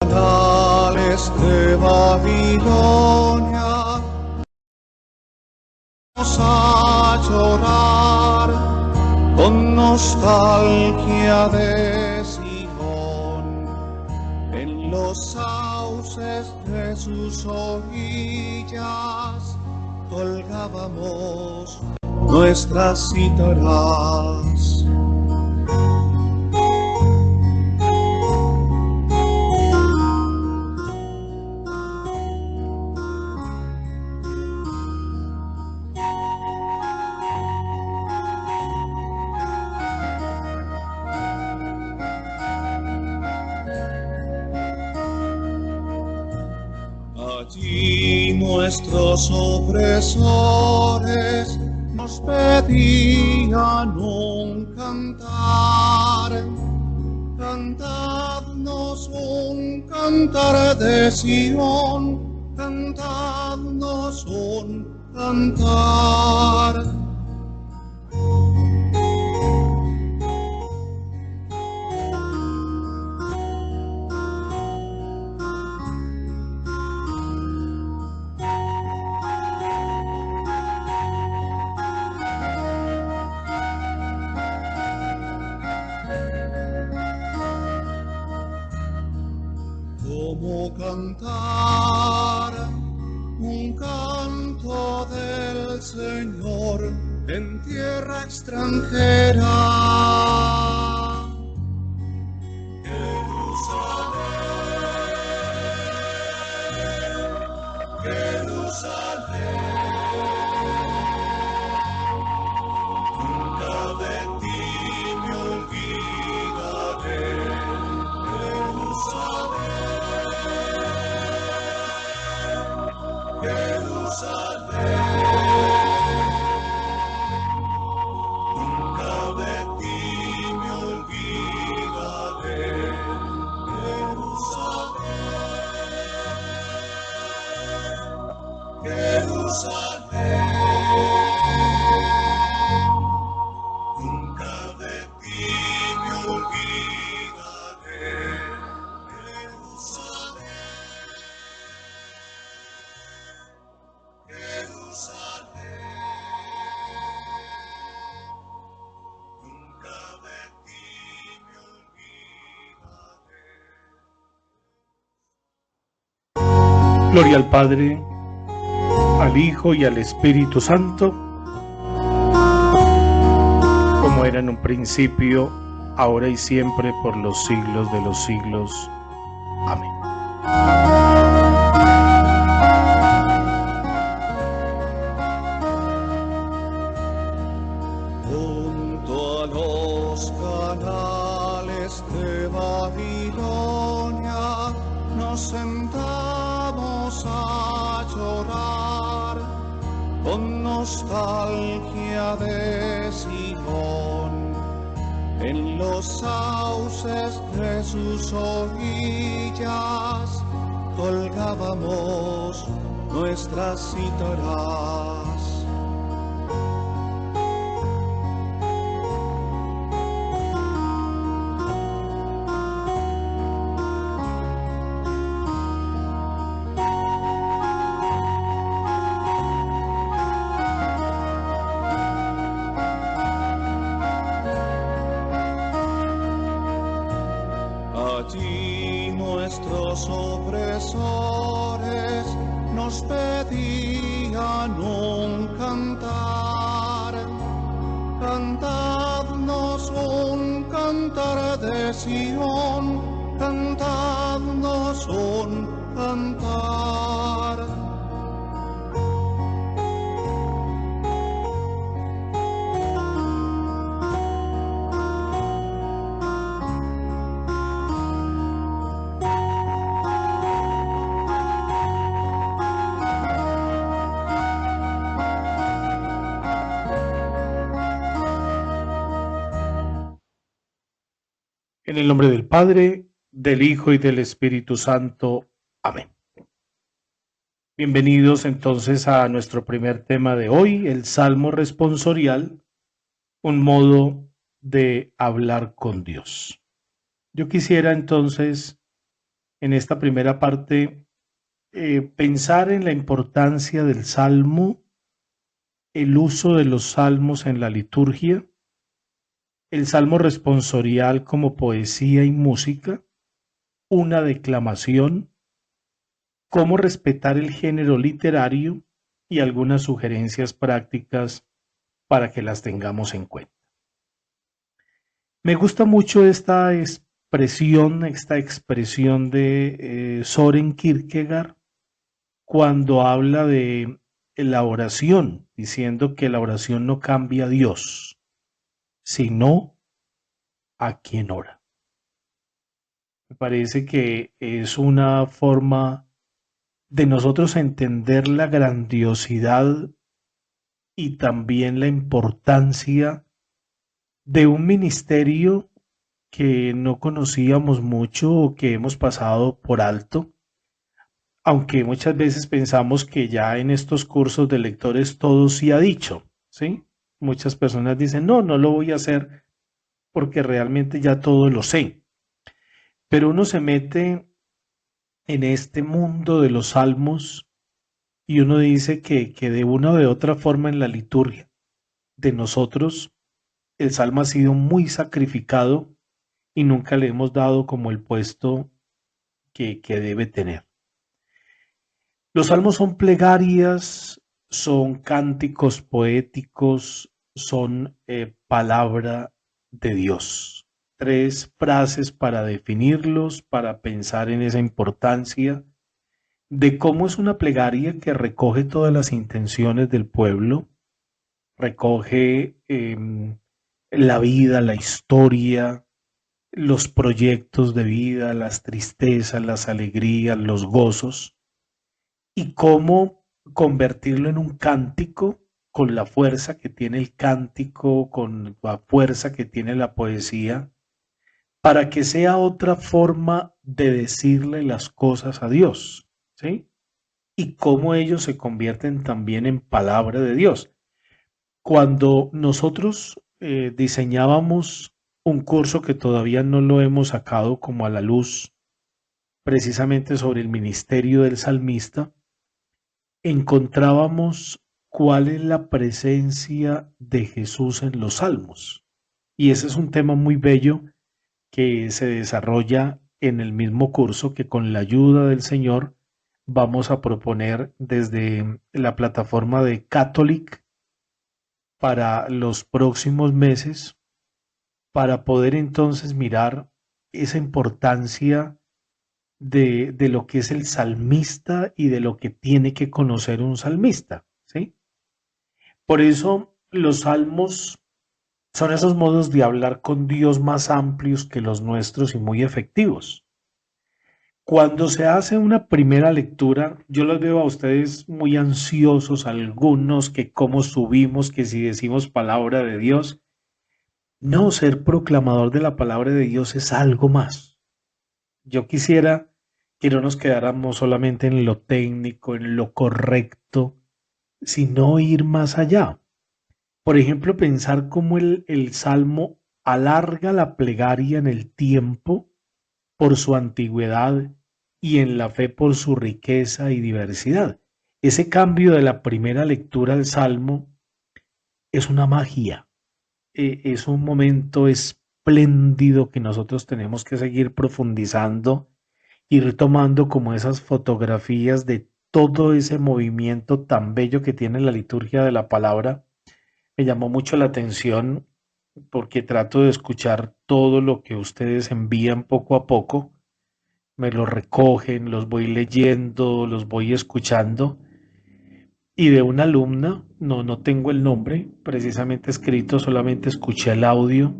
Canales de Babilonia, vamos a llorar con nostalgia de Sion, en los sauces de sus orillas colgábamos nuestras cítaras. Allí nuestros opresores nos pedían un cantar. Cantadnos un cantar de Sion, cantadnos un cantar. ¿Cómo cantar un canto del Señor en tierra extranjera? Jerusalén, Jerusalén, nunca de ti me olvidaré. Jerusalén, nunca de ti me olvidaré. Jerusalén, Jerusalén, nunca de ti me olvidaré. Gloria al Padre, al Hijo y al Espíritu Santo, como era en un principio, ahora y siempre, por los siglos de los siglos. Amén. Junto a los canales de Babilonia nos sentamos a llorar con nostalgia de Sion, en los sauces de sus orillas colgábamos nuestras cítaras. Allí nuestros opresores nos pedían un cantar. Cantadnos un cantar de Sion, cantadnos un cantar. En el nombre del Padre, del Hijo y del Espíritu Santo. Amén. Bienvenidos entonces a nuestro primer tema de hoy, el Salmo responsorial, un modo de hablar con Dios. Yo quisiera entonces en esta primera parte pensar en la importancia del salmo, el uso de los salmos en la liturgia, el salmo responsorial como poesía y música, una declamación, cómo respetar el género literario y algunas sugerencias prácticas para que las tengamos en cuenta. Me gusta mucho esta expresión de Soren Kierkegaard cuando habla de la oración, diciendo que la oración no cambia a Dios, sino a quien ora. Me parece que es una forma de nosotros entender la grandiosidad y también la importancia de un ministerio que no conocíamos mucho o que hemos pasado por alto, aunque muchas veces pensamos que ya en estos cursos de lectores todo se ha dicho, ¿sí? Muchas personas dicen, no, no lo voy a hacer porque realmente ya todo lo sé. Pero uno se mete en este mundo de los salmos y uno dice que de una o de otra forma en la liturgia de nosotros el salmo ha sido muy sacrificado y nunca le hemos dado como el puesto que debe tener. Los salmos son plegarias, son cánticos poéticos, son palabra de Dios. Tres frases para definirlos, para pensar en esa importancia de cómo es una plegaria que recoge todas las intenciones del pueblo, recoge la vida, la historia, los proyectos de vida, las tristezas, las alegrías, los gozos, y cómo convertirlo en un cántico con la fuerza que tiene el cántico, con la fuerza que tiene la poesía, para que sea otra forma de decirle las cosas a Dios, ¿sí? Y cómo ellos se convierten también en palabra de Dios. Cuando nosotros diseñábamos un curso que todavía no lo hemos sacado como a la luz, precisamente sobre el ministerio del salmista, encontrábamos cuál es la presencia de Jesús en los salmos. Y ese es un tema muy bello que se desarrolla en el mismo curso que con la ayuda del Señor vamos a proponer desde la plataforma de Catholic para los próximos meses, para poder entonces mirar esa importancia de lo que es el salmista y de lo que tiene que conocer un salmista, ¿sí? Por eso los salmos son esos modos de hablar con Dios más amplios que los nuestros y muy efectivos. Cuando se hace una primera lectura, yo los veo a ustedes muy ansiosos, algunos que cómo subimos, que si decimos palabra de Dios. No, ser proclamador de la palabra de Dios es algo más. Yo quisiera que no nos quedáramos solamente en lo técnico, en lo correcto, sino ir más allá. Por ejemplo, pensar cómo el Salmo alarga la plegaria en el tiempo por su antigüedad y en la fe por su riqueza y diversidad. Ese cambio de la primera lectura al Salmo es una magia, es un momento espléndido que nosotros tenemos que seguir profundizando, ir tomando como esas fotografías de todo ese movimiento tan bello que tiene la liturgia de la palabra. Me llamó mucho la atención porque trato de escuchar todo lo que ustedes envían poco a poco, me lo recogen, los voy leyendo, los voy escuchando. Y de una alumna, no tengo el nombre precisamente escrito, solamente escuché el audio,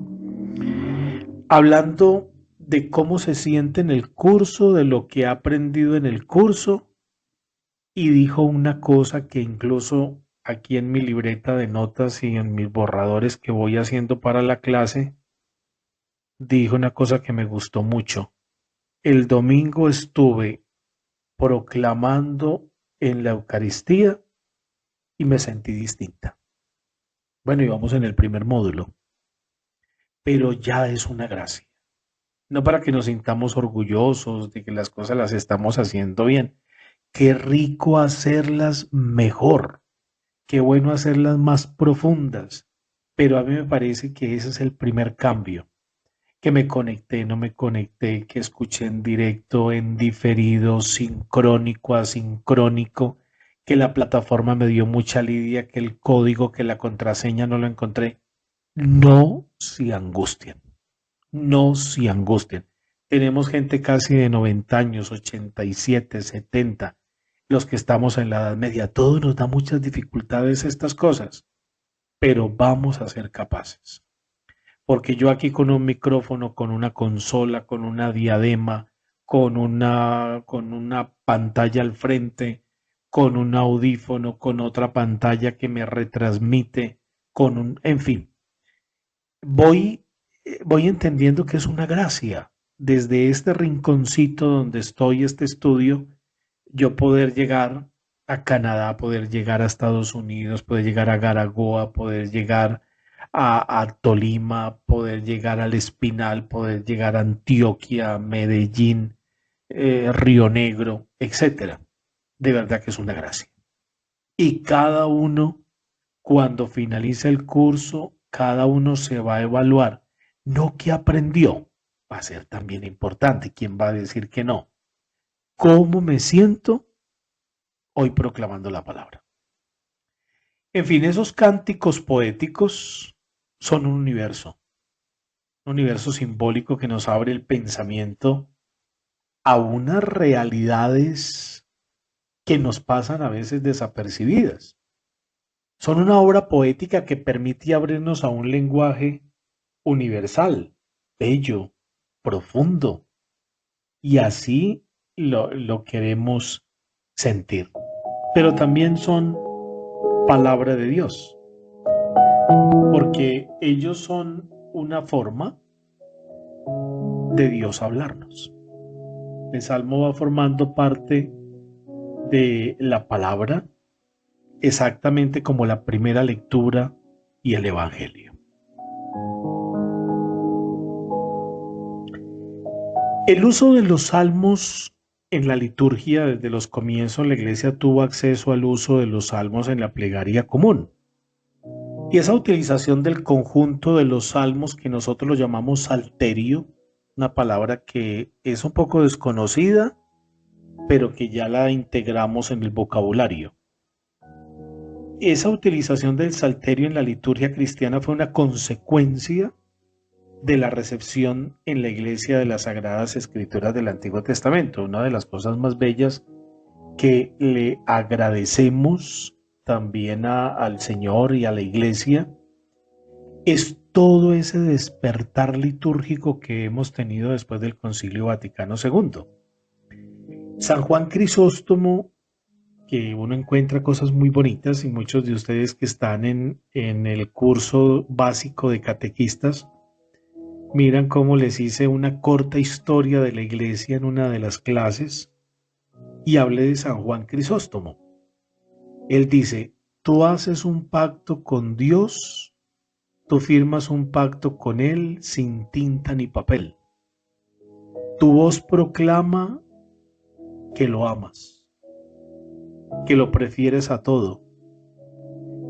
hablando de cómo se siente en el curso, de lo que ha aprendido en el curso, y dijo una cosa que incluso aquí en mi libreta de notas y en mis borradores que voy haciendo para la clase, dijo una cosa que me gustó mucho. El domingo estuve proclamando en la Eucaristía y me sentí distinta. Bueno, y vamos en el primer módulo, pero ya es una gracia. no para que nos sintamos orgullosos de que las cosas las estamos haciendo bien. Qué rico hacerlas mejor, qué bueno hacerlas más profundas, pero a mí me parece que ese es el primer cambio, que me conecté, no me conecté, que escuché en directo, en diferido, sincrónico, asincrónico, que la plataforma me dio mucha lidia, que el código, que la contraseña no lo encontré. No se angustien, no se angustien. Tenemos gente casi de 90 años, 87, 70, los que estamos en la Edad Media. Todo nos da muchas dificultades estas cosas, pero vamos a ser capaces. Porque yo aquí con un micrófono, con una consola, con una diadema, con una pantalla al frente, con un audífono, con otra pantalla que me retransmite, en fin, voy, voy entendiendo que es una gracia. Desde este rinconcito donde estoy, este estudio, yo poder llegar a Canadá, poder llegar a Estados Unidos, poder llegar a Garagoa, poder llegar a Tolima, poder llegar al Espinal, poder llegar a Antioquia, Medellín, Río Negro, etcétera. De verdad que es una gracia. Y cada uno, cuando finalice el curso, cada uno se va a evaluar, no qué aprendió, va a ser también importante, quién va a decir que no, cómo me siento hoy proclamando la palabra. En fin, esos cánticos poéticos son un universo simbólico que nos abre el pensamiento a unas realidades que nos pasan a veces desapercibidas. Son una obra poética que permite abrirnos a un lenguaje universal, bello, profundo, y así lo queremos sentir. Pero también son palabra de Dios, porque ellos son una forma de Dios hablarnos. El Salmo va formando parte de la palabra, exactamente como la primera lectura y el Evangelio. El uso de los salmos en la liturgia, desde los comienzos, la iglesia tuvo acceso al uso de los salmos en la plegaria común. Y esa utilización del conjunto de los salmos que nosotros lo llamamos salterio, una palabra que es un poco desconocida, pero que ya la integramos en el vocabulario. Esa utilización del salterio en la liturgia cristiana fue una consecuencia de la recepción en la iglesia de las Sagradas Escrituras del Antiguo Testamento. Una de las cosas más bellas que le agradecemos también al Señor y a la iglesia es todo ese despertar litúrgico que hemos tenido después del Concilio Vaticano II. San Juan Crisóstomo, que uno encuentra cosas muy bonitas, y muchos de ustedes que están en el curso básico de catequistas, miran cómo les hice una corta historia de la iglesia en una de las clases y hablé de San Juan Crisóstomo. Él dice, tú haces un pacto con Dios, tú firmas un pacto con Él sin tinta ni papel. Tu voz proclama que lo amas, que lo prefieres a todo,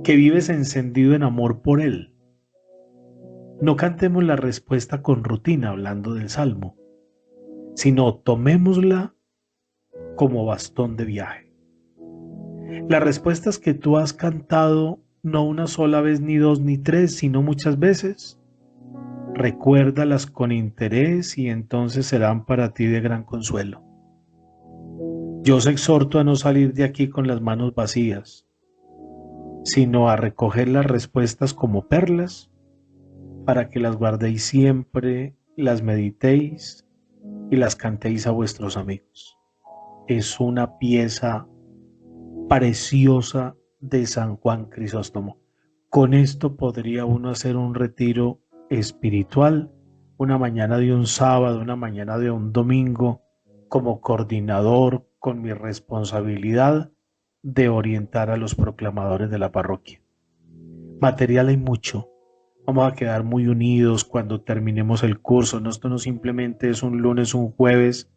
que vives encendido en amor por Él. No cantemos la respuesta con rutina hablando del Salmo, sino tomémosla como bastón de viaje. Las respuestas que tú has cantado no una sola vez, ni dos, ni tres, sino muchas veces, recuérdalas con interés y entonces serán para ti de gran consuelo. Yo os exhorto a no salir de aquí con las manos vacías, sino a recoger las respuestas como perlas, para que las guardéis siempre, las meditéis y las cantéis a vuestros amigos. Es una pieza preciosa de San Juan Crisóstomo. Con esto podría uno hacer un retiro espiritual, una mañana de un sábado, una mañana de un domingo, como coordinador con mi responsabilidad de orientar a los proclamadores de la parroquia. Material hay mucho. Vamos a quedar muy unidos cuando terminemos el curso. No, esto no simplemente es un lunes, un jueves.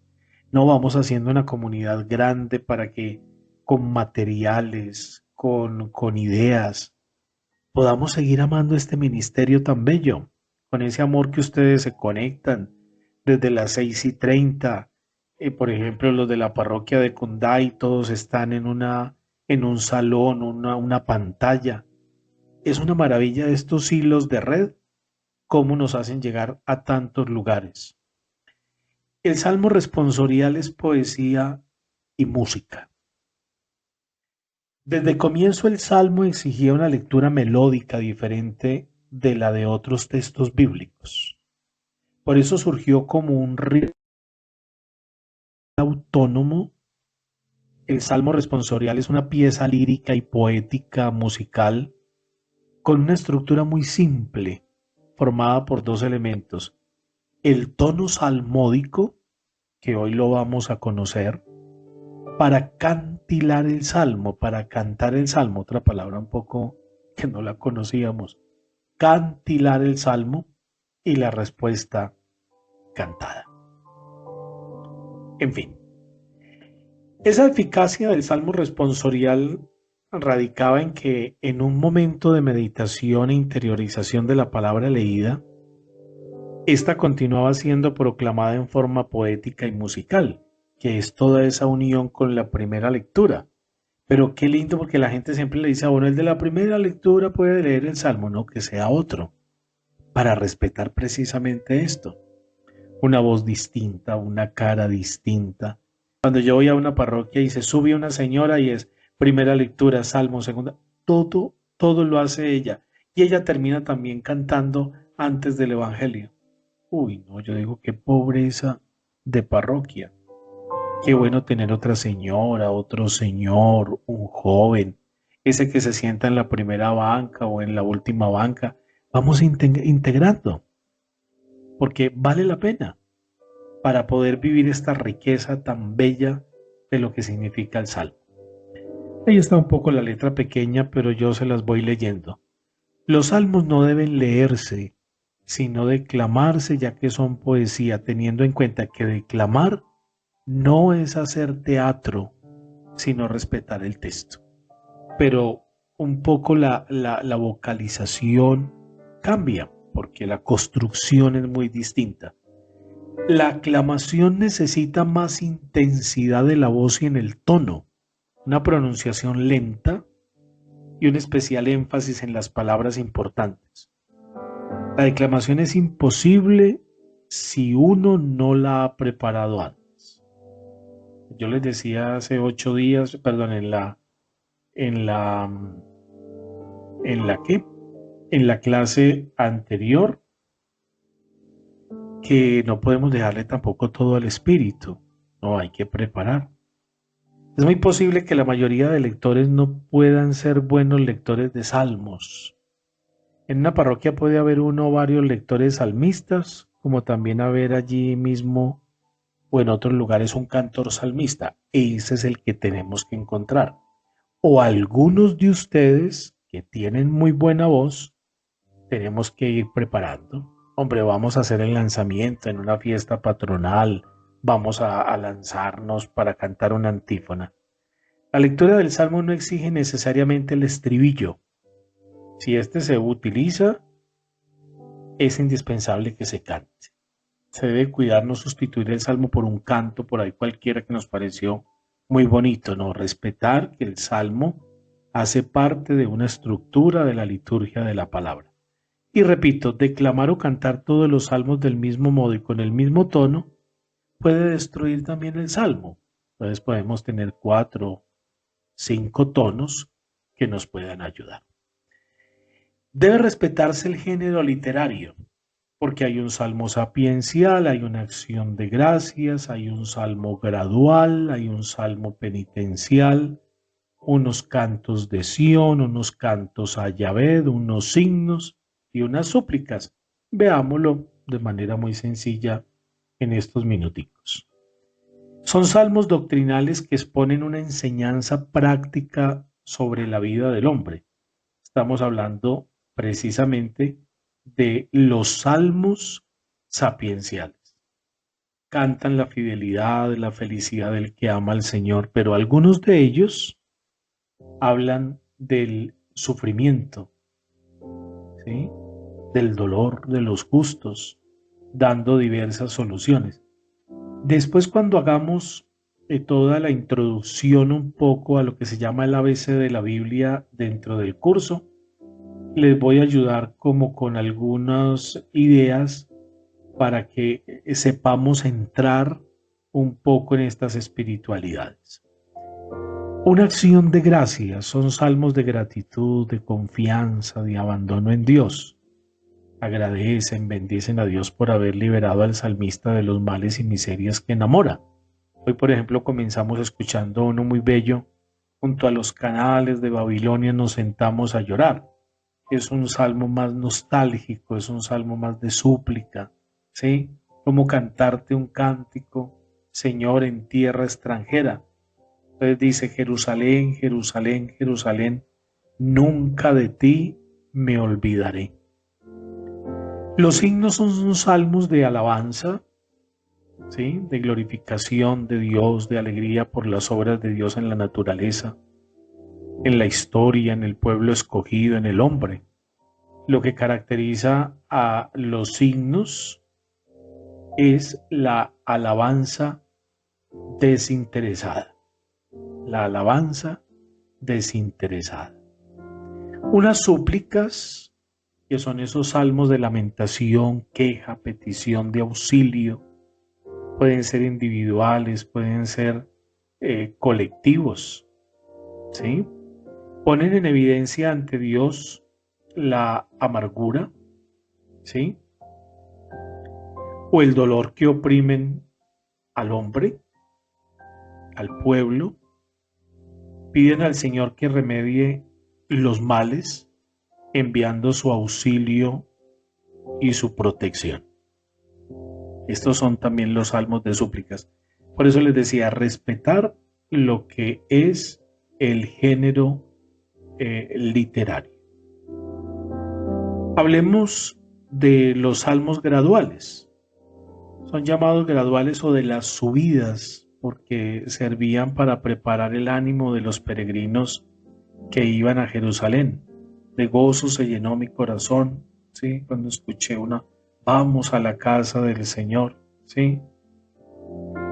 No, vamos haciendo una comunidad grande para que con materiales, con ideas, podamos seguir amando este ministerio tan bello, con ese amor que ustedes se conectan desde las 6:30. Por ejemplo, los de la parroquia de Cunday, todos están en un salón, una pantalla. Es una maravilla estos hilos de red, cómo nos hacen llegar a tantos lugares. El salmo responsorial es poesía y música. Desde comienzo el salmo exigía una lectura melódica diferente de la de otros textos bíblicos. Por eso surgió como un ritmo autónomo. El salmo responsorial es una pieza lírica y poética musical con una estructura muy simple, formada por dos elementos: el tono salmódico, que hoy lo vamos a conocer, para cantilar el salmo, para cantar el salmo, otra palabra un poco que no la conocíamos, cantilar el salmo, y la respuesta cantada. En fin, esa eficacia del salmo responsorial radicaba en que en un momento de meditación e interiorización de la palabra leída, esta continuaba siendo proclamada en forma poética y musical, que es toda esa unión con la primera lectura. Pero qué lindo, porque la gente siempre le dice, bueno, el de la primera lectura puede leer el salmo, no, que sea otro, para respetar precisamente esto. Una voz distinta, una cara distinta. Cuando yo voy a una parroquia y se sube una señora y es primera lectura, salmo, segunda, todo lo hace ella. Y ella termina también cantando antes del evangelio. Uy, no, yo digo, qué pobreza de parroquia. Qué bueno tener otra señora, otro señor, un joven, ese que se sienta en la primera banca o en la última banca. Vamos integrando, porque vale la pena para poder vivir esta riqueza tan bella de lo que significa el salmo. Ahí está un poco la letra pequeña, pero yo se las voy leyendo. Los salmos no deben leerse, sino declamarse, ya que son poesía, teniendo en cuenta que declamar no es hacer teatro, sino respetar el texto. Pero un poco la vocalización cambia, porque la construcción es muy distinta. La aclamación necesita más intensidad de la voz y en el tono, una pronunciación lenta y un especial énfasis en las palabras importantes. La declamación es imposible si uno no la ha preparado antes. Yo les decía hace 8 días, perdón, en la clase anterior, que no podemos dejarle tampoco todo al espíritu, no, hay que preparar. Es muy posible que la mayoría de lectores no puedan ser buenos lectores de salmos. En una parroquia puede haber uno o varios lectores salmistas, como también haber allí mismo o en otros lugares un cantor salmista. Ese es el que tenemos que encontrar. O algunos de ustedes que tienen muy buena voz, tenemos que ir preparando. Hombre, vamos a hacer el lanzamiento en una fiesta patronal, vamos a lanzarnos para cantar una antífona. La lectura del salmo no exige necesariamente el estribillo. Si este se utiliza, es indispensable que se cante. Se debe cuidar no sustituir el salmo por un canto por ahí cualquiera que nos pareció muy bonito, no, respetar que el salmo hace parte de una estructura de la liturgia de la palabra. Y repito, declamar o cantar todos los salmos del mismo modo y con el mismo tono puede destruir también el salmo. Entonces podemos tener 4, 5 tonos que nos puedan ayudar. Debe respetarse el género literario, porque hay un salmo sapiencial, hay una acción de gracias, hay un salmo gradual, hay un salmo penitencial, unos cantos de Sión, unos cantos a Yahvé, unos signos y unas súplicas. Veámoslo de manera muy sencilla en estos minuticos. Son salmos doctrinales que exponen una enseñanza práctica sobre la vida del hombre. Estamos hablando precisamente de los salmos sapienciales. Cantan la fidelidad, la felicidad del que ama al Señor, pero algunos de ellos hablan del sufrimiento, ¿sí? Del dolor de los justos, dando diversas soluciones. Después, cuando hagamos toda la introducción un poco a lo que se llama el ABC de la Biblia dentro del curso, les voy a ayudar como con algunas ideas para que sepamos entrar un poco en estas espiritualidades. Una acción de gracias son salmos de gratitud, de confianza, de abandono en Dios. Agradecen, bendicen a Dios por haber liberado al salmista de los males y miserias que enamora. Hoy, por ejemplo, comenzamos escuchando uno muy bello. Junto a los canales de Babilonia nos sentamos a llorar. Es un salmo más nostálgico, es un salmo más de súplica, ¿sí? Como cantarte un cántico, Señor, en tierra extranjera. Entonces dice, Jerusalén, Jerusalén, Jerusalén, nunca de ti me olvidaré. Los himnos son salmos de alabanza, ¿sí? De glorificación de Dios, de alegría por las obras de Dios en la naturaleza, en la historia, en el pueblo escogido, en el hombre. Lo que caracteriza a los himnos es la alabanza desinteresada. La alabanza desinteresada. Unas súplicas, que son esos salmos de lamentación, queja, petición de auxilio, pueden ser individuales, pueden ser colectivos, ¿sí? Ponen en evidencia ante Dios la amargura, ¿sí? O el dolor que oprimen al hombre, al pueblo. Piden al Señor que remedie los males, enviando su auxilio y su protección. Estos son también los salmos de súplicas. Por eso les decía, respetar lo que es el género literario. Hablemos de los salmos graduales. Son llamados graduales o de las subidas, porque servían para preparar el ánimo de los peregrinos que iban a Jerusalén. De gozo se llenó mi corazón, ¿sí? Cuando escuché vamos a la casa del Señor, ¿sí?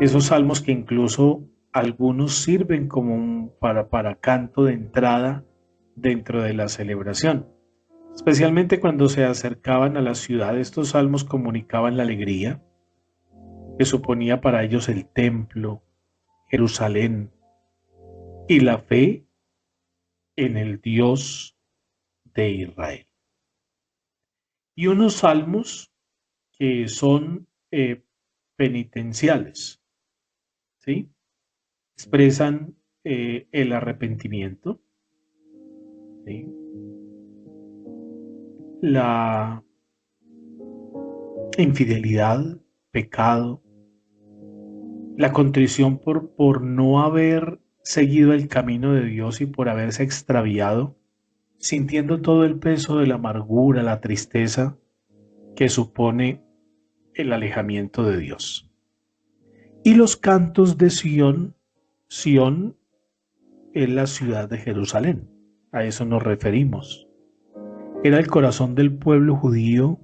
Esos salmos que incluso algunos sirven como para canto de entrada dentro de la celebración. Especialmente cuando se acercaban a la ciudad, estos salmos comunicaban la alegría que suponía para ellos el templo, Jerusalén, y la fe en el Dios de Israel. Y unos salmos que son penitenciales, ¿sí? Expresan el arrepentimiento, ¿sí? La infidelidad, pecado, la contrición por no haber seguido el camino de Dios y por haberse extraviado, sintiendo todo el peso de la amargura, la tristeza que supone el alejamiento de Dios. Y los cantos de Sión, Sión es la ciudad de Jerusalén, a eso nos referimos. Era el corazón del pueblo judío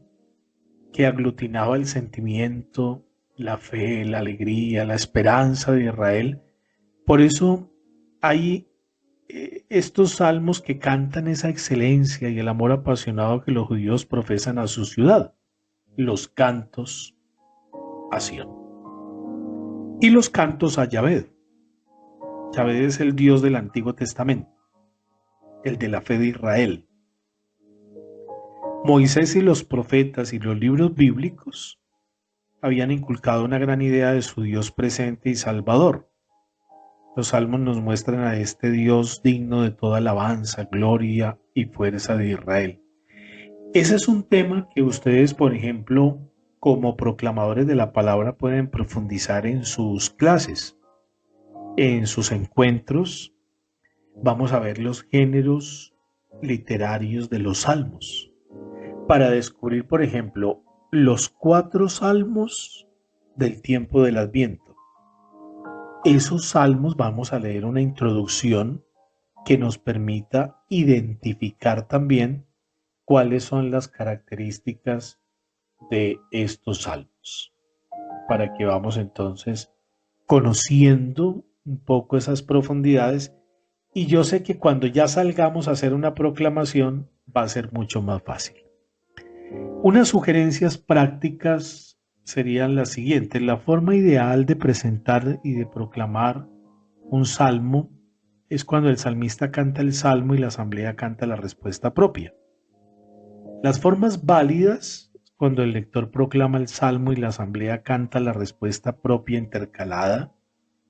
que aglutinaba el sentimiento, la fe, la alegría, la esperanza de Israel. Por eso hay estos salmos que cantan esa excelencia y el amor apasionado que los judíos profesan a su ciudad, los cantos a Sión. Y los cantos a Yahvé. Yahvé es el Dios del Antiguo Testamento, el de la fe de Israel. Moisés y los profetas y los libros bíblicos habían inculcado una gran idea de su Dios presente y salvador. Los salmos nos muestran a este Dios digno de toda alabanza, gloria y fuerza de Israel. Ese es un tema que ustedes, por ejemplo, como proclamadores de la palabra, pueden profundizar en sus clases, en sus encuentros. Vamos a ver los géneros literarios de los salmos. para descubrir, por ejemplo, los 4 salmos del tiempo del Adviento. Esos salmos vamos a leer una introducción que nos permita identificar también cuáles son las características de estos salmos, para que vamos entonces conociendo un poco esas profundidades. Y yo sé que cuando ya salgamos a hacer una proclamación va a ser mucho más fácil. Unas sugerencias prácticas serían las siguientes. La forma ideal de presentar y de proclamar un salmo es cuando el salmista canta el salmo y la asamblea canta la respuesta propia. Las formas válidas, cuando el lector proclama el salmo y la asamblea canta la respuesta propia intercalada,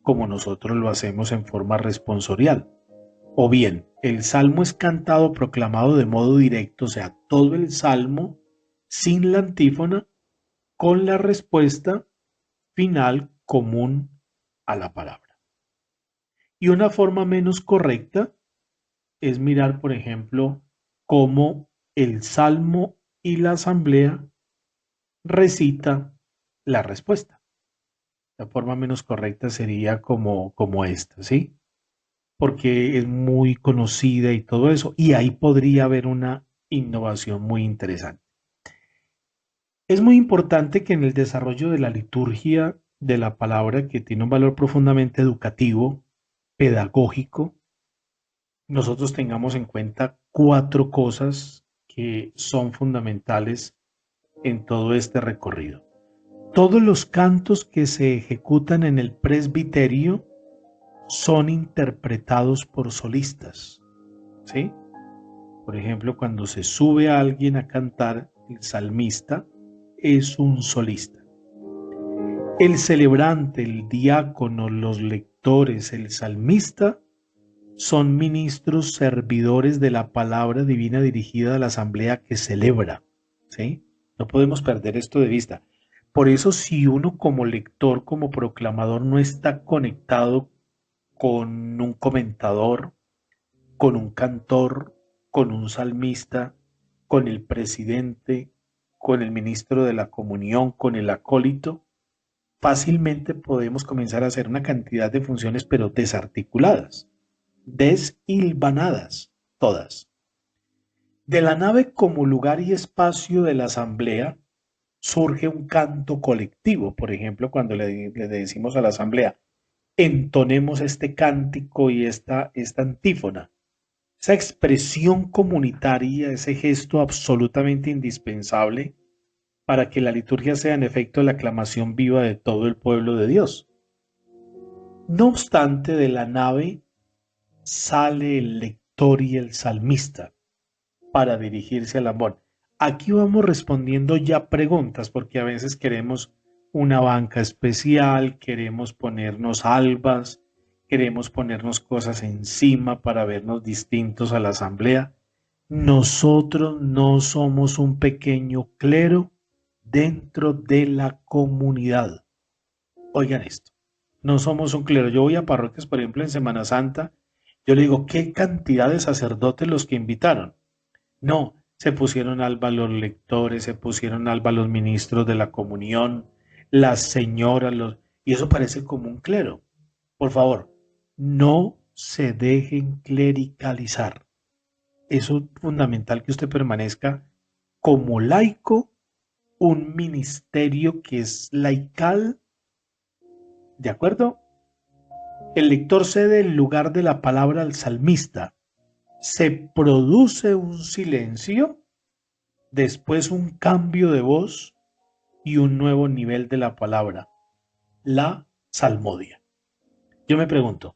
como nosotros lo hacemos en forma responsorial. O bien, el salmo es cantado o proclamado de modo directo, o sea, todo el salmo sin la antífona, con la respuesta final común a la palabra. Y una forma menos correcta es mirar, por ejemplo, cómo el salmo y la asamblea recita la respuesta. La forma menos correcta sería como esta, ¿sí? Porque es muy conocida y todo eso, y ahí podría haber una innovación muy interesante. Es muy importante que en el desarrollo de la liturgia de la palabra, que tiene un valor profundamente educativo, pedagógico, nosotros tengamos en cuenta 4 cosas que son fundamentales en todo este recorrido. Todos los cantos que se ejecutan en el presbiterio son interpretados por solistas, ¿sí? Por ejemplo, cuando se sube a alguien a cantar, el salmista es un solista. El celebrante, el diácono, los lectores, el salmista son ministros servidores de la palabra divina dirigida a la asamblea que celebra, ¿sí? No podemos perder esto de vista. Por eso, si uno como lector, como proclamador, no está conectado con un comentador, con un cantor, con un salmista, con el presidente, con el ministro de la comunión, con el acólito, fácilmente podemos comenzar a hacer una cantidad de funciones, pero desarticuladas, deshilvanadas, todas. De la nave como lugar y espacio de la asamblea surge un canto colectivo. Por ejemplo, cuando le decimos a la asamblea, entonemos este cántico y esta antífona. Esa expresión comunitaria, ese gesto absolutamente indispensable para que la liturgia sea en efecto la aclamación viva de todo el pueblo de Dios. No obstante, de la nave sale el lector y el salmista para dirigirse al amor. Aquí vamos respondiendo ya preguntas, porque a veces queremos una banca especial, queremos ponernos albas, queremos ponernos cosas encima para vernos distintos a la asamblea. Nosotros no somos un pequeño clero dentro de la comunidad. Oigan esto, no somos un clero. Yo voy a parroquias, por ejemplo, en Semana Santa, yo le digo, ¿qué cantidad de sacerdotes los que invitaron? No, se pusieron alba los lectores, se pusieron alba los ministros de la comunión, las señoras, y eso parece como un clero. Por favor, no se dejen clericalizar. Eso es fundamental que usted permanezca como laico, un ministerio que es laical, ¿de acuerdo? El lector cede el lugar de la palabra al salmista. Se produce un silencio, después un cambio de voz y un nuevo nivel de la palabra, la salmodia. Yo me pregunto,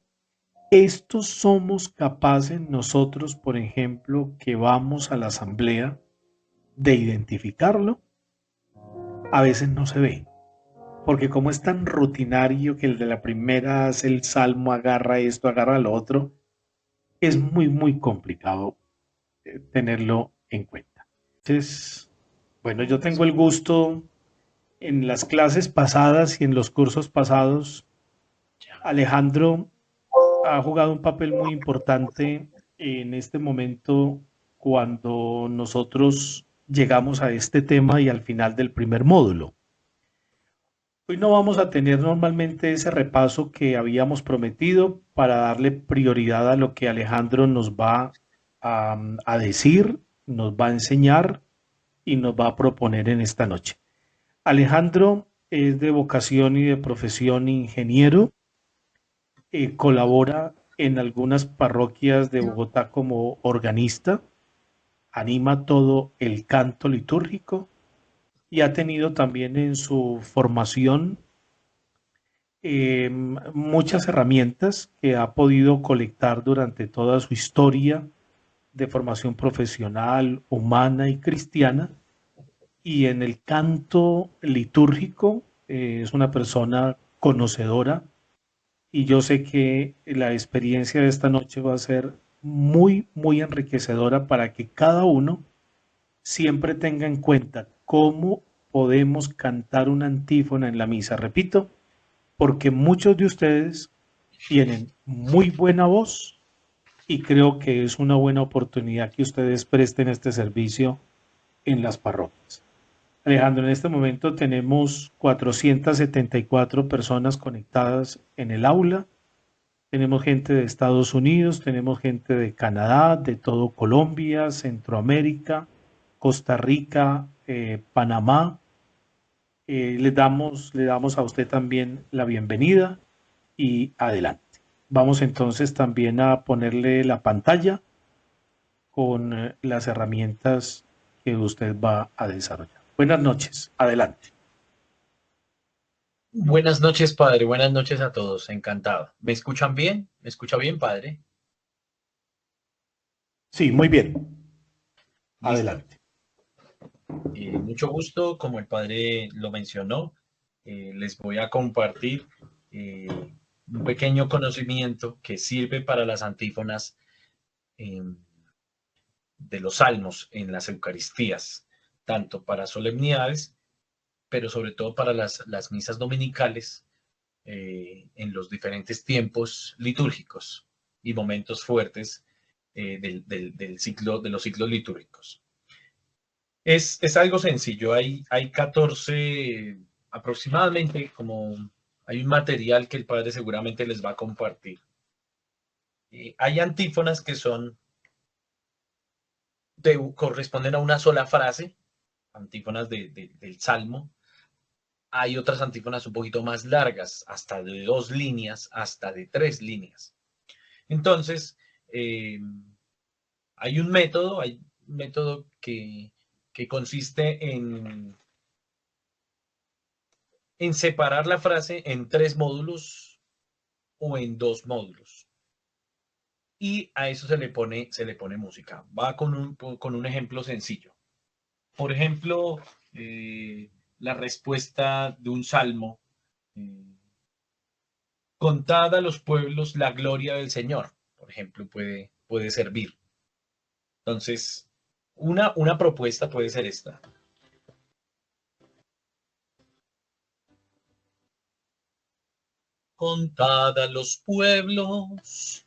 ¿estos somos capaces nosotros, por ejemplo, que vamos a la asamblea, de identificarlo? A veces no se ve, porque como es tan rutinario que el de la primera hace el salmo, agarra esto, agarra lo otro, es muy complicado tenerlo en cuenta. Entonces, bueno, yo tengo el gusto en las clases pasadas y en los cursos pasados, Alejandro ha jugado un papel muy importante en este momento cuando nosotros llegamos a este tema y al final del primer módulo. Hoy no vamos a tener normalmente ese repaso que habíamos prometido para darle prioridad a lo que Alejandro nos va a decir, nos va a enseñar y nos va a proponer en esta noche. Alejandro es de vocación y de profesión ingeniero, colabora en algunas parroquias de Bogotá como organista, anima todo el canto litúrgico y ha tenido también en su formación muchas herramientas que ha podido colectar durante toda su historia de formación profesional, humana y cristiana. Y en el canto litúrgico es una persona conocedora y yo sé que la experiencia de esta noche va a ser muy, muy enriquecedora para que cada uno siempre tenga en cuenta cómo podemos cantar una antífona en la misa. Repito, porque muchos de ustedes tienen muy buena voz y creo que es una buena oportunidad que ustedes presten este servicio en las parroquias. Alejandro, en este momento tenemos 474 personas conectadas en el aula. Tenemos gente de Estados Unidos, tenemos gente de Canadá, de todo Colombia, Centroamérica, Costa Rica, Panamá. Le damos a usted también la bienvenida y adelante. Vamos entonces también a ponerle la pantalla con las herramientas que usted va a desarrollar. Buenas noches, adelante. Buenas noches, padre. Buenas noches a todos. Encantado. ¿Me escuchan bien? ¿Me escucha bien, padre? Sí, muy bien. Listo. Adelante. Mucho gusto, como el padre lo mencionó, les voy a compartir eh, un pequeño conocimiento que sirve para las antífonas eh, de los salmos en las Eucaristías, tanto para solemnidades, pero sobre todo para las misas dominicales en los diferentes tiempos litúrgicos y momentos fuertes del ciclo, de los ciclos litúrgicos. Es algo sencillo, hay 14 aproximadamente, como hay un material que el padre seguramente les va a compartir. Hay antífonas que corresponden a una sola frase, antífonas del Salmo. Hay otras antífonas un poquito más largas, hasta de 2 líneas, hasta de 3 líneas. Entonces, hay un método que consiste en separar la frase en 3 módulos o en 2 módulos. Y a eso se le pone música. Va con un ejemplo sencillo. Por ejemplo, la respuesta de un salmo. Contad a los pueblos la gloria del Señor, por ejemplo, puede servir. Entonces, una propuesta puede ser esta. Contad a los pueblos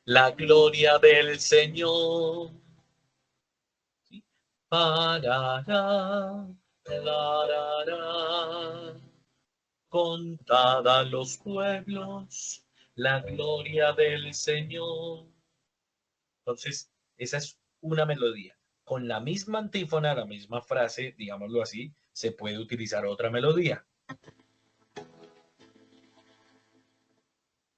la gloria del Señor. ¿Sí? Parará, larará. Contad a los pueblos la gloria del Señor. Entonces, esa es una melodía. Con la misma antífona, la misma frase, digámoslo así, se puede utilizar otra melodía.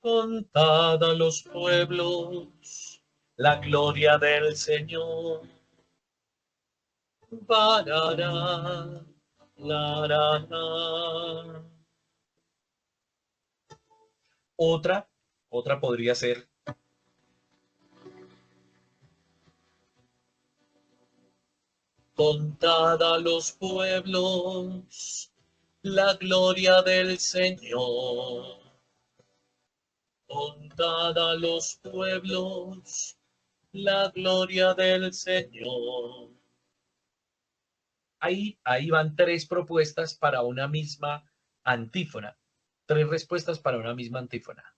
Contad a los pueblos la gloria del Señor. Parará, larará. Otra podría ser. Contad a los pueblos la gloria del Señor. Contad a los pueblos la gloria del Señor. Ahí van 3 propuestas para una misma antífona. 3 respuestas para una misma antífona.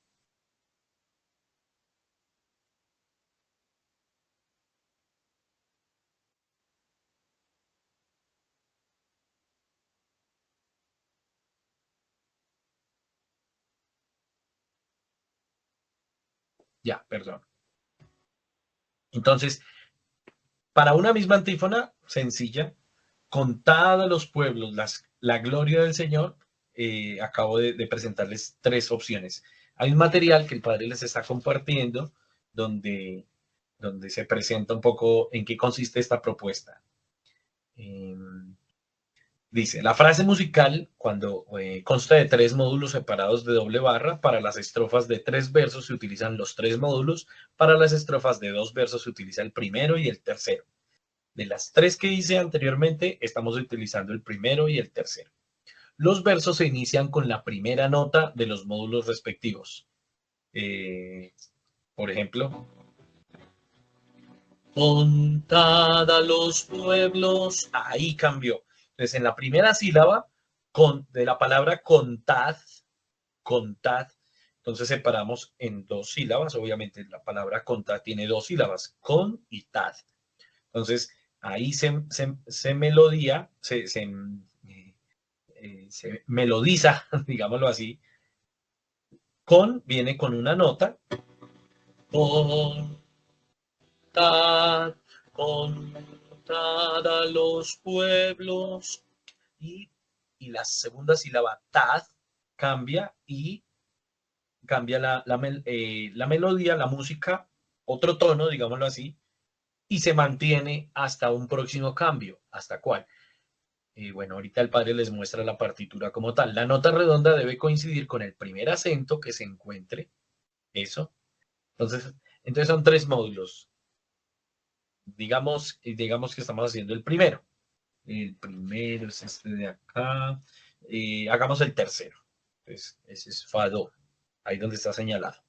Ya, perdón. Entonces, para una misma antífona sencilla, contada a los pueblos la gloria del Señor, acabo de presentarles 3 opciones. Hay un material que el Padre les está compartiendo donde, donde se presenta un poco en qué consiste esta propuesta. Dice, la frase musical, cuando consta de 3 módulos separados de doble barra, para las estrofas de 3 versos se utilizan los 3 módulos, para las estrofas de 2 versos se utiliza el primero y el tercero. De las 3 que hice anteriormente, estamos utilizando el primero y el tercero. Los versos se inician con la primera nota de los módulos respectivos. Por ejemplo, contad a los pueblos, ahí cambió. Entonces, en la primera sílaba de la palabra contad, entonces separamos en 2 sílabas. Obviamente, la palabra contad tiene 2 sílabas, con y tad. Entonces, ahí se melodiza, digámoslo así. Con viene con una nota. Contad a los pueblos. Y la segunda sílaba, tad, cambia y cambia la melodía, la música, otro tono, digámoslo así, y se mantiene hasta un próximo cambio. ¿Hasta cuál? Bueno, ahorita el Padre les muestra la partitura como tal. La nota redonda debe coincidir con el primer acento que se encuentre. Eso. Entonces son 3 módulos. Digamos que estamos haciendo el primero. El primero es este de acá. Hagamos el tercero. Entonces, ese es fa, do. Ahí donde está señalado.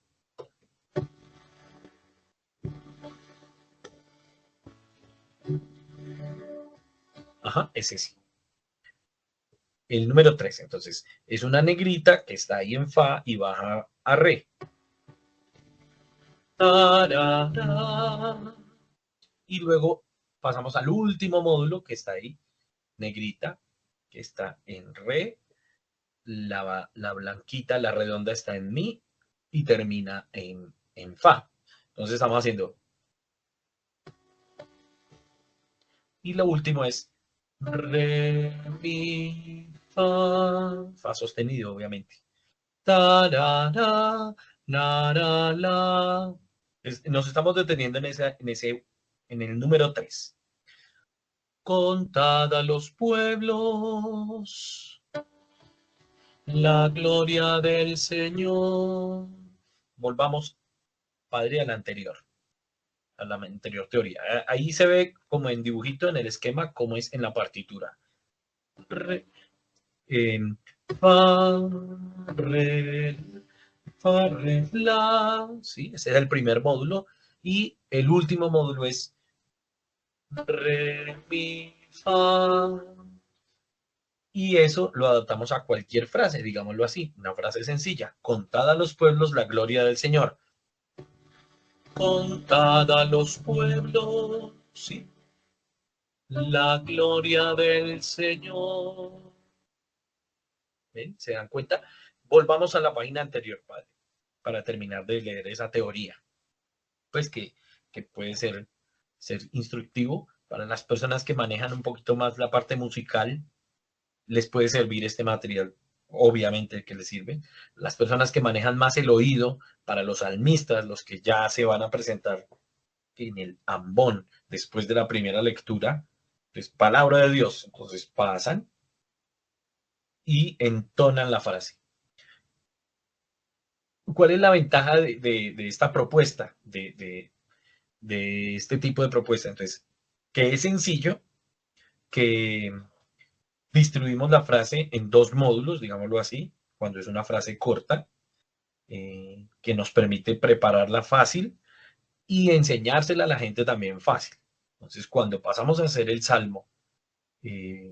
Ajá, ese sí. El número 3, entonces, es una negrita que está ahí en fa y baja a re. Y luego pasamos al último módulo que está ahí, negrita, que está en re, la blanquita, la redonda está en mi y termina en fa. Entonces estamos haciendo. Y lo último es re, mi, fa sostenido, obviamente. Tarara, la, la, la. Nos estamos deteniendo en el número 3. Contad a los pueblos la gloria del Señor. Volvamos, Padre, a la anterior teoría. Ahí se ve como en dibujito en el esquema, como es en la partitura. Re, fa, re, fa, re, la. ¿Sí? Ese es el primer módulo. Y el último módulo es re, mi, fa. Y eso lo adaptamos a cualquier frase, digámoslo así, una frase sencilla. Contad a los pueblos la gloria del Señor. Contad a los pueblos, ¿sí? La gloria del Señor. ¿Ven? ¿Se dan cuenta? Volvamos a la página anterior, Padre, para terminar de leer esa teoría. Pues que puede ser instructivo para las personas que manejan un poquito más la parte musical. Les puede servir este material, obviamente que les sirve. Las personas que manejan más el oído, para los salmistas, los que ya se van a presentar en el ambón después de la primera lectura, pues palabra de Dios, entonces pasan y entonan la frase. ¿Cuál es la ventaja de esta propuesta, de este tipo de propuesta? Entonces, que es sencillo, que distribuimos la frase en 2 módulos, digámoslo así, cuando es una frase corta, que nos permite prepararla fácil y enseñársela a la gente también fácil. Entonces, cuando pasamos a hacer el salmo,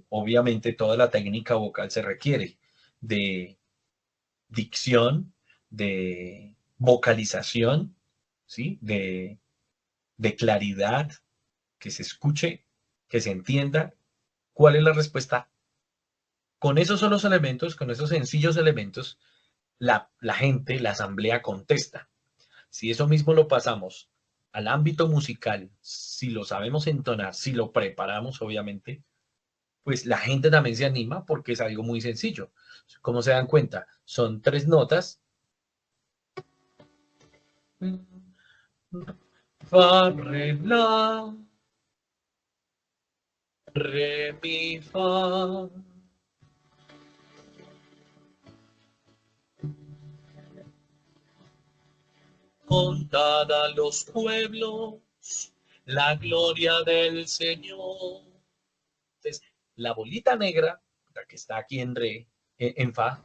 obviamente toda la técnica vocal se requiere de dicción, de vocalización, ¿sí? de claridad, que se escuche, que se entienda cuál es la respuesta. Con esos solos elementos, con esos sencillos elementos, la gente, la asamblea contesta. Si eso mismo lo pasamos al ámbito musical, si lo sabemos entonar, si lo preparamos, obviamente, pues la gente también se anima porque es algo muy sencillo. ¿Cómo se dan cuenta? Son 3 notas. Fa, re, la, re, mi, fa. Contad a los pueblos la gloria del Señor. Entonces, la bolita negra, la que está aquí en re, en fa,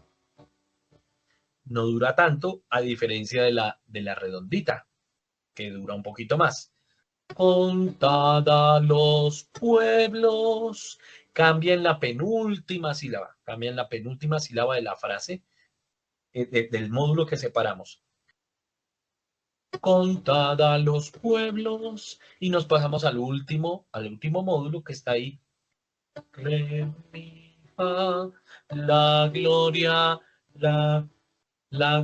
no dura tanto, a diferencia de la redondita, que dura un poquito más. Contad a los pueblos. Cambien la penúltima sílaba. Cambien la penúltima sílaba de la frase, del módulo que separamos. Contad a los pueblos. Y nos pasamos al último módulo que está ahí. Re, mi, fa, la gloria, la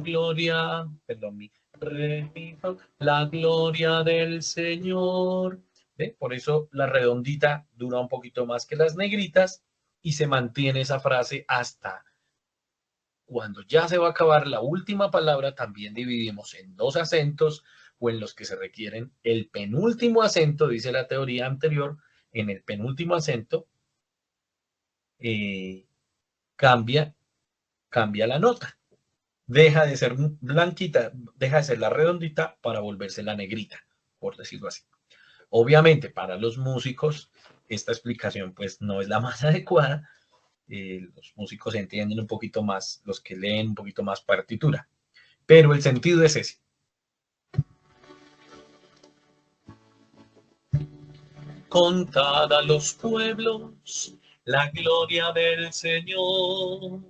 gloria, perdón, mi, re, mi, fa, la gloria del Señor. ¿Ve? Por eso la redondita dura un poquito más que las negritas y se mantiene esa frase hasta cuando ya se va a acabar la última palabra. También dividimos en 2 acentos o en los que se requieren el penúltimo acento, dice la teoría anterior. En el penúltimo acento cambia la nota. Deja de ser blanquita, deja de ser la redondita para volverse la negrita, por decirlo así. Obviamente, para los músicos, esta explicación pues no es la más adecuada. Los músicos entienden un poquito más, los que leen un poquito más partitura, pero el sentido es ese. Contad a los pueblos la gloria del Señor.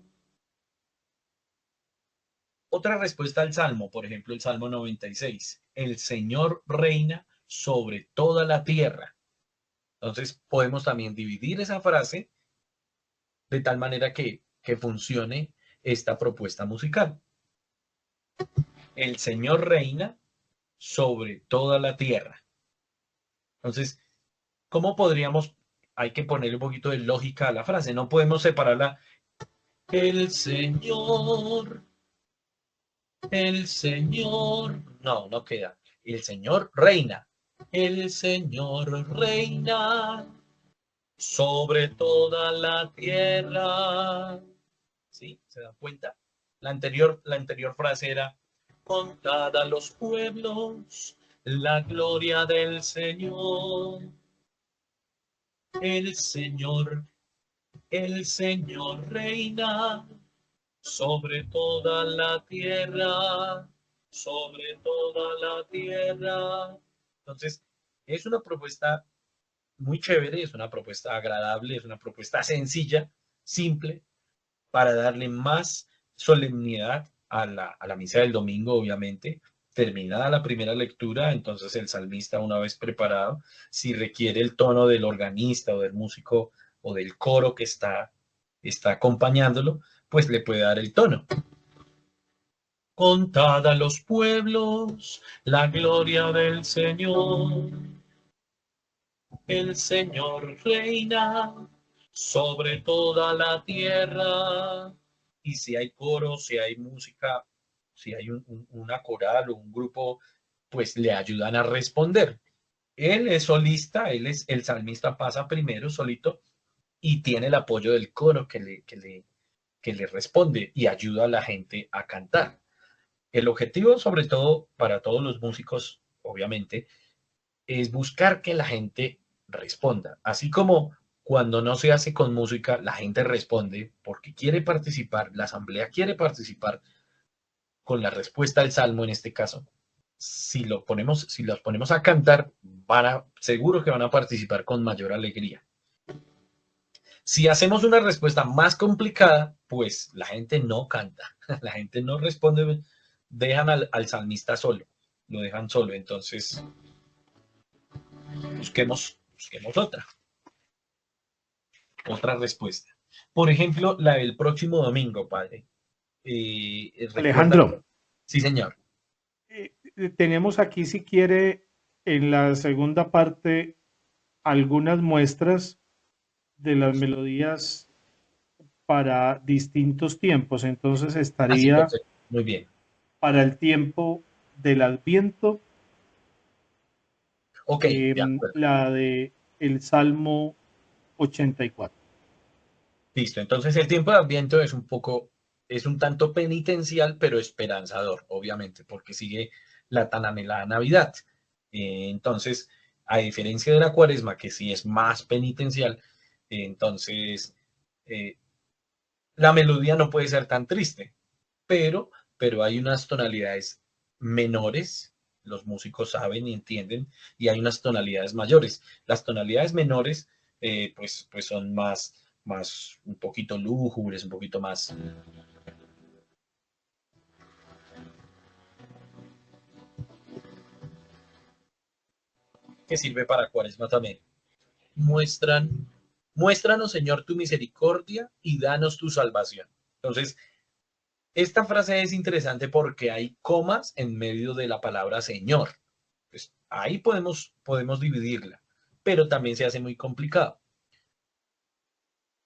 Otra respuesta al Salmo, por ejemplo, el Salmo 96. El Señor reina sobre toda la tierra. Entonces, podemos también dividir esa frase de tal manera que funcione esta propuesta musical. El Señor reina sobre toda la tierra. Entonces, ¿cómo podríamos? Hay que ponerle un poquito de lógica a la frase. No podemos separarla. El Señor. No, no queda. El Señor reina. El Señor reina sobre toda la tierra. ¿Sí? ¿Se dan cuenta? La anterior frase era: contad a los pueblos la gloria del Señor. El Señor reina sobre toda la tierra, sobre toda la tierra. Entonces, es una propuesta muy chévere, es una propuesta agradable, es una propuesta sencilla, simple, para darle más solemnidad a la misa del domingo, obviamente. Terminada la primera lectura, entonces el salmista, una vez preparado, si requiere el tono del organista o del músico o del coro que está acompañándolo, pues le puede dar el tono. Contad a los pueblos la gloria del Señor. El Señor reina sobre toda la tierra. Y si hay coro, si hay música, si hay una coral o un grupo, pues le ayudan a responder. Él es solista, el salmista pasa primero solito y tiene el apoyo del coro que le responde y ayuda a la gente a cantar. El objetivo, sobre todo para todos los músicos, obviamente, es buscar que la gente responda. Así como cuando no se hace con música, la gente responde porque quiere participar, la asamblea quiere participar con la respuesta al salmo en este caso. Si los ponemos a cantar, seguro que van a participar con mayor alegría. Si hacemos una respuesta más complicada, pues la gente no canta, la gente no responde, dejan al salmista solo, lo dejan solo. Entonces, busquemos otra respuesta. Por ejemplo, la del próximo domingo, padre. Alejandro, sí, señor. tenemos aquí, si quiere, en la segunda parte, algunas muestras de las melodías para distintos tiempos. Entonces Así, estaría perfecto. Muy bien. para el tiempo del Adviento, Ok, de acuerdo. la de el Salmo 84. Listo. Entonces el tiempo de Adviento es un tanto penitencial, pero esperanzador, obviamente, porque sigue la tan anhelada Navidad. Entonces, a diferencia de la Cuaresma, que sí es más penitencial, entonces eh, la melodía no puede ser tan triste, pero hay unas tonalidades menores, los músicos saben y entienden, y hay unas tonalidades mayores. Las tonalidades menores, pues son más, un poquito lúgubres, un poquito más, que sirve para Cuaresma también. Muestran, muéstranos, Señor, tu misericordia y danos tu salvación. Entonces, esta frase es interesante porque hay comas en medio de la palabra Señor. Pues ahí podemos dividirla, pero también se hace muy complicado.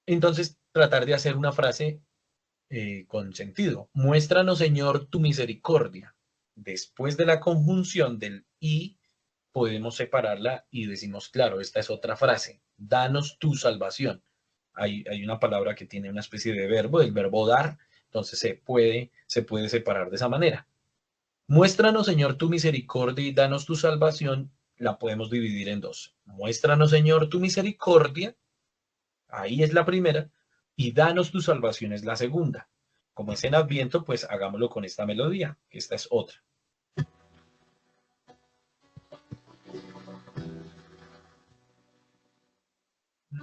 Entonces, tratar de hacer una frase con sentido. Muéstranos, Señor, tu misericordia. Después de la conjunción del y, podemos separarla y decimos, claro, esta es otra frase. Danos tu salvación. Hay una palabra que tiene una especie de verbo, el verbo dar, entonces se puede separar de esa manera. Muéstranos, Señor, tu misericordia y danos tu salvación, la podemos dividir en dos. Muéstranos, Señor, tu misericordia, ahí es la primera, y danos tu salvación es la segunda. Como es en Adviento, pues hagámoslo con esta melodía, que esta es otra.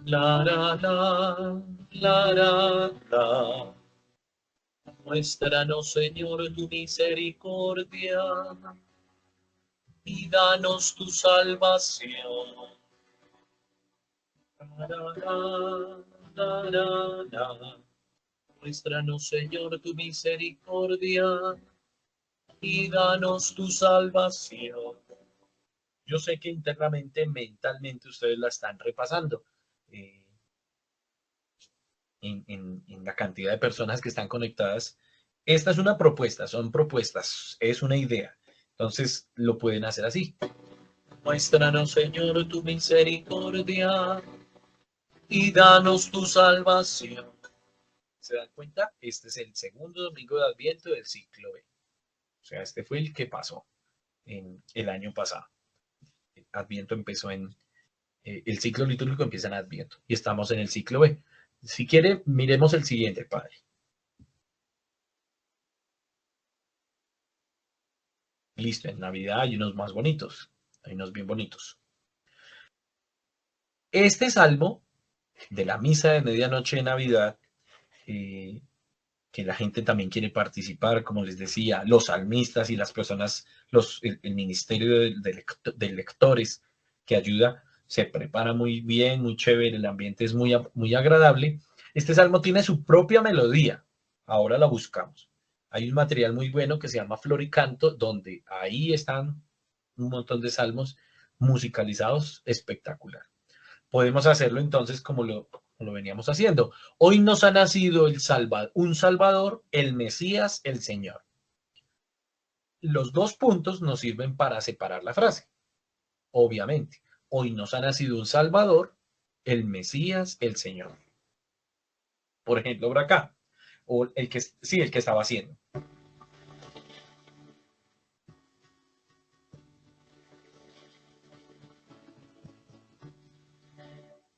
La, la, la, la, la, la. Muéstranos, Señor, tu misericordia y danos tu salvación. La, la, la, la, la. Muéstranos, Señor, tu misericordia y danos tu salvación. Yo sé que internamente, mentalmente, ustedes la están repasando. Eh, en la cantidad de personas que están conectadas. Esta es una propuesta, son propuestas, es una idea. Entonces lo pueden hacer así. Muéstranos, Señor, tu misericordia y danos tu salvación. ¿Se dan cuenta? Este es el segundo domingo de Adviento del ciclo B. O sea, este fue el que pasó en el año pasado. Adviento empezó el ciclo litúrgico empieza en Adviento y estamos en el ciclo B. Si quiere, miremos el siguiente, padre. Listo, en Navidad hay unos más bonitos, hay unos bien bonitos. Este salmo de la misa de medianoche de Navidad, eh, que la gente también quiere participar, como les decía, los salmistas y las personas, el ministerio de lectores que ayuda, se prepara muy bien, muy chévere, el ambiente es muy agradable. Este salmo tiene su propia melodía, ahora la buscamos. Hay un material muy bueno que se llama Flor y Canto, donde ahí están un montón de salmos musicalizados, espectacular. Podemos hacerlo entonces como lo veníamos haciendo. Hoy nos ha nacido un Salvador, el Mesías, el Señor. Los dos puntos nos sirven para separar la frase. Obviamente, hoy nos ha nacido un Salvador, el Mesías, el Señor. Por ejemplo, por acá. O el que estaba haciendo.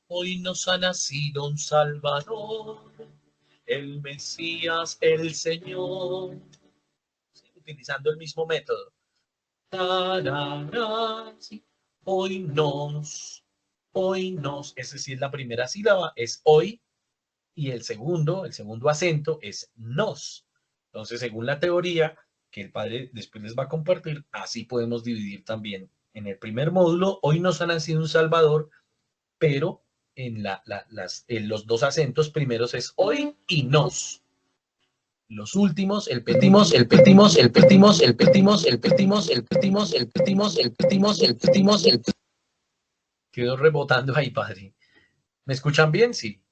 Hoy nos ha nacido un Salvador, el Mesías, el Señor. Sí, utilizando el mismo método. Sí. Es decir, la primera sílaba es hoy y el segundo acento es nos. Entonces, según la teoría que el padre después les va a compartir, así podemos dividir también en el primer módulo, hoy nos ha nacido un Salvador, pero en los dos acentos primeros es hoy y nos. Los últimos, el petimos, el petimos, el petimos, el petimos, el petimos, el petimos, el petimos, el petimos, el petimos, el quedó rebotando ahí, padre. ¿Me escuchan bien? Sí.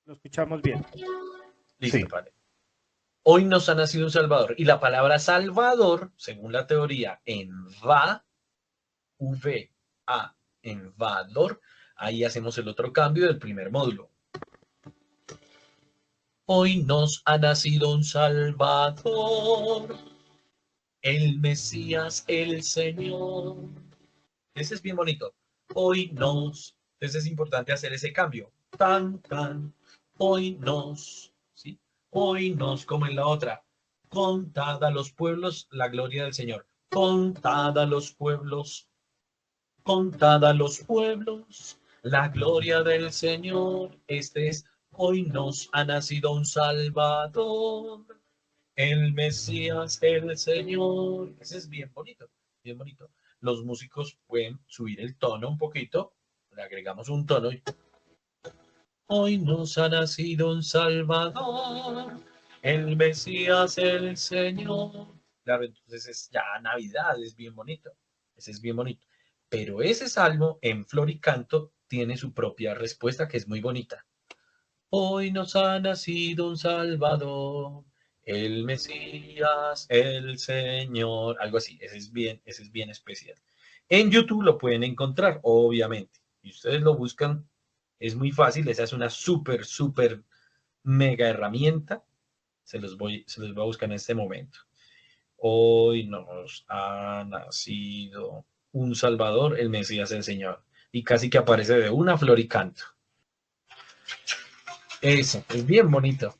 Lo escuchamos bien. Listo, Sí. padre. Hoy nos ha nacido un Salvador. Y la palabra Salvador, según la teoría, en va, V-A, en vador, ahí hacemos el otro cambio del primer módulo. Hoy nos ha nacido un Salvador, el Mesías, el Señor. Ese es bien bonito. Hoy nos. Entonces es importante hacer ese cambio. Tan, tan. Hoy nos. ¿Sí? Hoy nos, como en la otra. Contad a los pueblos la gloria del Señor. Contad a los pueblos. Contad a los pueblos la gloria del Señor. Este es. Hoy nos ha nacido un Salvador. El Mesías, el Señor. Ese es bien bonito, bien bonito. Los músicos pueden subir el tono un poquito, le agregamos un tono y hoy nos ha nacido un Salvador, el Mesías, el Señor. Claro, entonces es ya Navidad, es bien bonito, ese es bien bonito. Pero ese salmo en flor y canto tiene su propia respuesta que es muy bonita. Hoy nos ha nacido un Salvador, el Mesías, el Señor, algo así, ese es bien especial. En YouTube lo pueden encontrar, obviamente, y ustedes lo buscan, es muy fácil, esa es una súper, súper mega herramienta, se los voy a buscar en este momento. Hoy nos ha nacido un Salvador, el Mesías, el Señor, y casi que aparece de una flor y canto. Eso, es bien bonito.